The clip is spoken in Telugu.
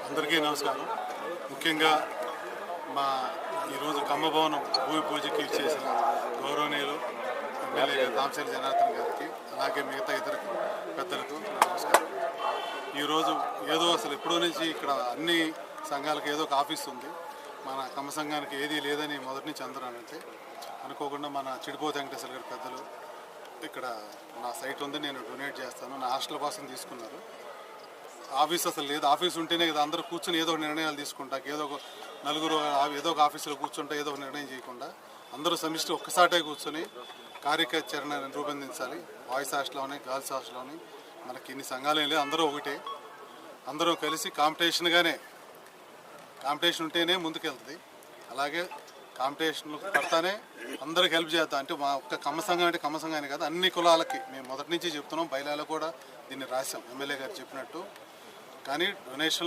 అందరికీ నమస్కారం. ముఖ్యంగా మా ఈరోజు కమ్మభవనం భూమి పూజకి చేసిన గౌరవనీయులు ఎమ్మెల్యే రామచంద్ర జనార్దన్ గారికి, అలాగే మిగతా ఇతర పెద్దలకు నమస్కారం. ఈరోజు ఏదో అసలు ఎప్పుడో నుంచి ఇక్కడ అన్ని సంఘాలకు ఏదో ఒక ఆఫీస్ ఉంది, మన కమ్మ సంఘానికి ఏదీ లేదని మొదటి నుంచి అందరూ అంటే అనుకోకుండా మన చిడిపోతే వెంకటేశ్వర గారి పెద్దలు ఇక్కడ నా సైట్ ఉంది, నేను డొనేట్ చేస్తాను, నా హాస్టల్ కోసం తీసుకున్నారు. ఆఫీస్ అసలు లేదు, ఆఫీస్ ఉంటేనే కదా అందరూ కూర్చొని ఏదో ఒక నిర్ణయాలు తీసుకుంటా, ఏదో ఒక నలుగురు ఏదో ఒక ఆఫీసులో కూర్చుంటా ఏదో ఒక నిర్ణయం చేయకుండా అందరూ సమిష్టి ఒక్కసాటే కూర్చొని కార్యాచరణ రూపొందించాలి. బాయ్స్ హాస్టల్లోని గర్ల్స్ హాస్టల్లోని మనకి ఇన్ని సంఘాలు ఏం లేదు, అందరూ ఒకటే, అందరూ కలిసి కాంపిటీషన్ ఉంటేనే ముందుకెళ్తుంది. అలాగే కాంపిటీషన్లు పడతానే అందరికి హెల్ప్ చేద్దాం. అంటే మా ఒక్క కమ్మ సంఘం అంటే కమ్మ సంఘాన్ని కాదు, అన్ని కులాలకి మేము మొదటి నుంచి చెప్తున్నాం. బయలాలో కూడా దీన్ని రాసాం ఎమ్మెల్యే గారు చెప్పినట్టు. కానీ డొనేషన్